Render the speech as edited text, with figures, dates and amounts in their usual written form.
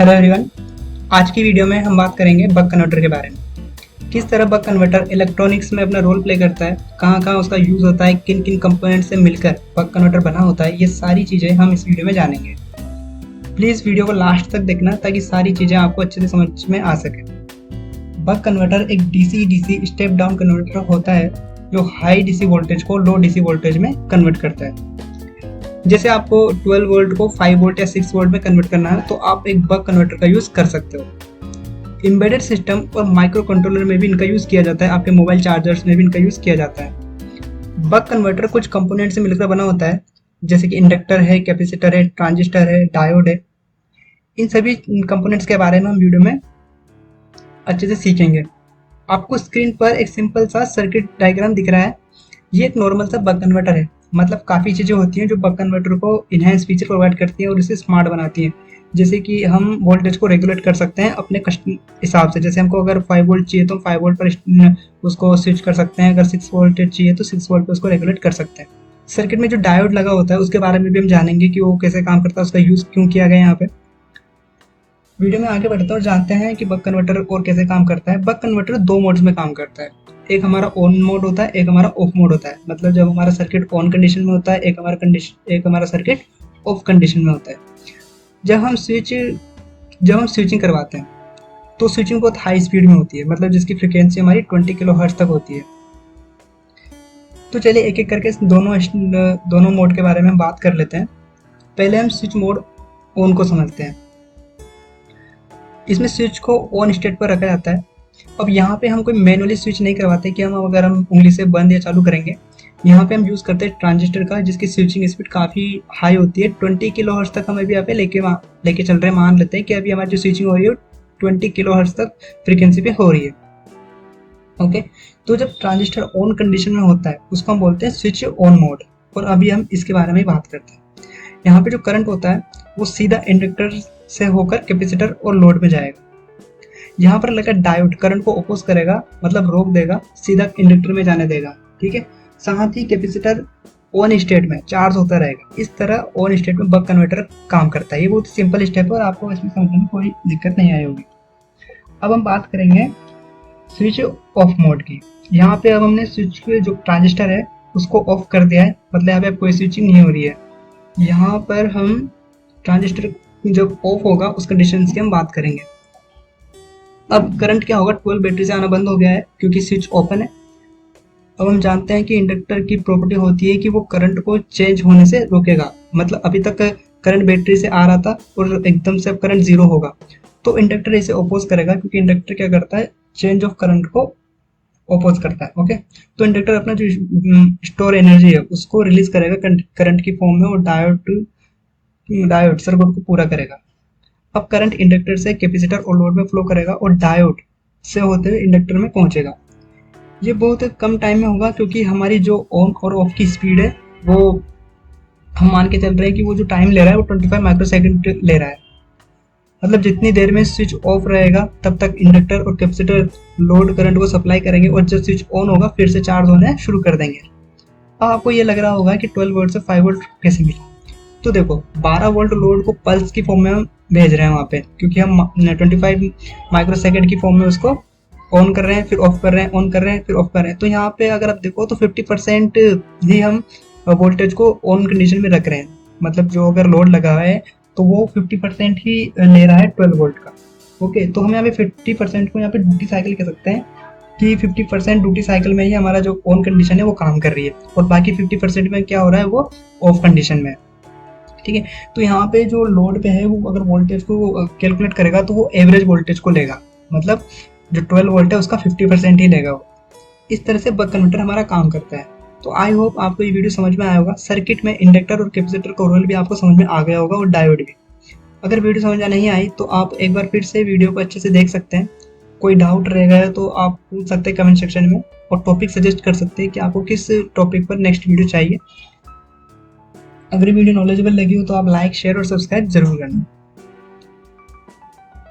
Hello everyone, आज की video में हम बात करेंगे बक कन्वर्टर के बारे में। किस तरह बक कन्वर्टर इलेक्ट्रॉनिक्स में अपना रोल प्ले करता है, कहाँ कहाँ उसका यूज़ होता है, किन किन कंपोनेंट से मिलकर बक कन्वर्टर बना होता है, ये सारी चीज़ें हम इस वीडियो में जानेंगे। प्लीज़ वीडियो को लास्ट तक देखना ताकि सारी चीज़ें आपको अच्छे से समझ में आ सके। बक कन्वर्टर एक DC-DC स्टेप डाउन कन्वर्टर होता है जो हाई DC वोल्टेज को लो DC वोल्टेज में कन्वर्ट करता है। जैसे आपको 12 वोल्ट को 5 वोल्ट या 6 वोल्ट में कन्वर्ट करना है तो आप एक बक कन्वर्टर का यूज़ कर सकते हो। एम्बेडेड सिस्टम और माइक्रो कंट्रोलर में भी इनका यूज़ किया जाता है, आपके मोबाइल चार्जर्स में भी इनका यूज़ किया जाता है। बक कन्वर्टर कुछ कंपोनेंट से मिलकर बना होता है, जैसे कि इंडक्टर है, कैपेसिटर है, ट्रांजिस्टर है, डायोड है। इन सभी कंपोनेंट्स के बारे में हम वीडियो में अच्छे से सीखेंगे। आपको स्क्रीन पर एक सिंपल सा सर्किट डायग्राम दिख रहा है। ये एक नॉर्मल सा बक कन्वर्टर है। मतलब काफ़ी चीज़ें होती हैं जो बक कन्वर्टर को इन्हेंस फीचर प्रोवाइड करती हैं और इसे स्मार्ट बनाती हैं। जैसे कि हम वोल्टेज को रेगुलेट कर सकते हैं अपने हिसाब से। जैसे हमको अगर 5 वोल्ट चाहिए तो 5 वोल्ट पर उसको स्विच कर सकते हैं, अगर 6 वोल्ट चाहिए तो 6 वोल्ट पर उसको रेगुलेट कर सकते हैं। सर्किट में जो डायोड लगा होता है उसके बारे में भी हम जानेंगे कि वो कैसे काम करता है, उसका यूज़ क्यों किया गया यहाँ पे। वीडियो में आगे बढ़ते हैं और जानते हैं कि बक कन्वर्टर और कैसे काम करता है। बक कन्वर्टर 2 मोड्स में काम करता है। एक हमारा ऑन मोड होता है, एक हमारा ऑफ मोड होता है। मतलब जब हमारा सर्किट ऑन कंडीशन में होता है, एक हमारा सर्किट ऑफ कंडीशन में होता है। जब हम स्विचिंग करवाते हैं तो स्विचिंग बहुत हाई स्पीड में होती है, मतलब जिसकी फ्रीक्वेंसी हमारी 20 किलोहर्ट्ज़ तक होती है। तो चलिए एक एक करके दोनों मोड के बारे में हम बात कर लेते हैं। पहले हम स्विच मोड ऑन को समझते हैं। इसमें स्विच को ऑन स्टेट पर रखा जाता है। अब यहाँ पे हम कोई मैनुअली स्विच नहीं करवाते कि हम उंगली से बंद या चालू करेंगे। यहाँ पे हम यूज़ करते हैं ट्रांजिस्टर का, जिसकी स्विचिंग स्पीड काफ़ी हाई होती है। 20 किलोहर्ट्ज़ तक हम अभी यहाँ पे लेके चल रहे हैं। मान लेते हैं कि अभी हमारी जो स्विचिंग हो रही है 20 किलोहर्ट्ज़ तक फ्रीक्वेंसी पे हो रही है। ओके, तो जब ट्रांजिस्टर ऑन कंडीशन में होता है उसको हम बोलते हैं स्विच ऑन मोड। और अभी हम इसके बारे में बात करते हैं। यहाँ पे जो करंट होता है वो सीधा इंडक्टर से होकर कैपेसिटर और लोड में जाएगा। यहाँ पर लगा डायोड करंट को अपोज करेगा, मतलब रोक देगा, सीधा इंडक्टर में जाने देगा। ठीक है, साथ ही कैपेसिटर ऑन स्टेट में चार्ज होता रहेगा। इस तरह ऑन स्टेट में बक कन्वर्टर काम करता है। ये बहुत सिंपल स्टेप है और आपको इसमें समझने में कोई दिक्कत नहीं आई होगी। अब हम बात करेंगे स्विच ऑफ मोड की। यहाँ पे अब हमने स्विच के जो ट्रांजिस्टर है उसको ऑफ कर दिया है, मतलब यहाँ पे अब कोई स्विचिंग नहीं हो रही है। यहाँ पर हम ट्रांजिस्टर जब ऑफ होगा उस कंडीशन की हम बात करेंगे। अब करंट क्या होगा, 12 बैटरी से आना बंद हो गया है क्योंकि स्विच ओपन है। अब हम जानते हैं कि इंडक्टर की प्रॉपर्टी होती है कि वो करंट को चेंज होने से रोकेगा। मतलब अभी तक करंट बैटरी से आ रहा था और एकदम से अब करंट 0 होगा तो इंडक्टर इसे अपोज करेगा, क्योंकि इंडक्टर क्या करता है, चेंज ऑफ करंट को अपोज करता है। ओके, तो इंडक्टर अपना जो स्टोर एनर्जी है उसको रिलीज करेगा करंट की फॉर्म में और डायोड सर्किट को पूरा करेगा। अब करंट इंडक्टर से कैपेसिटर और लोड में फ्लो करेगा और डायोड से होते हुए इंडक्टर में पहुंचेगा। ये बहुत कम टाइम में होगा क्योंकि हमारी जो ऑन और ऑफ की स्पीड है वो हम मान के चल रहे हैं कि वो जो टाइम ले रहा है वो 25 माइक्रोसेकंड ले रहा है। मतलब जितनी देर में स्विच ऑफ रहेगा तब तक इंडक्टर और कैपेसिटर लोड करंट को सप्लाई करेंगे और जब स्विच ऑन होगा फिर से चार्ज होने शुरू कर देंगे। अब आपको ये लग रहा होगा कि 12 वोल्ट से 5 वोल्ट कैसे मिला। तो देखो 12 वोल्ट लोड को पल्स की फॉर्म में हम भेज रहे हैं वहाँ पे, क्योंकि हम 25 माइक्रोसेकंड की फॉर्म में उसको ऑन कर रहे हैं, फिर ऑफ कर रहे हैं, ऑन कर रहे हैं, फिर ऑफ कर रहे हैं। तो यहाँ पे अगर आप देखो तो 50% ही हम वोल्टेज को ऑन कंडीशन में रख रहे हैं। मतलब जो अगर लोड लगा हुआ है तो वो 50% ही ले रहा है 12 वोल्ट का। ओके, तो हम यहाँ पे 50% को यहाँ पे ड्यूटी साइकिल कह सकते हैं कि 50% ड्यूटी साइकिल में ही हमारा जो ऑन कंडीशन है वो काम कर रही है और बाकी 50% में क्या हो रहा है, वो ऑफ कंडीशन में। ठीक है, तो यहाँ पे जो लोड पे है वो अगर वोल्टेज को कैलकुलेट करेगा तो वो एवरेज वोल्टेज को लेगा। मतलब जो 12 वोल्ट है उसका 50% ही लेगा वो। इस तरह से बक कन्वर्टर हमारा काम करता है। तो आई होप आपको ये वीडियो समझ में आया होगा। सर्किट में इंडक्टर और कैपेसिटर का रोल भी आपको समझ में आ गया होगा और डायोड भी। अगर वीडियो समझ में नहीं आई तो आप एक बार फिर से वीडियो को अच्छे से देख सकते हैं। कोई डाउट रहेगा तो आप पूछ सकते हैं कमेंट सेक्शन में और टॉपिक सजेस्ट कर सकते हैं कि आपको किस टॉपिक पर नेक्स्ट वीडियो चाहिए। अगर वीडियो नॉलेजेबल लगी हो तो आप लाइक, शेयर और सब्सक्राइब जरूर करना।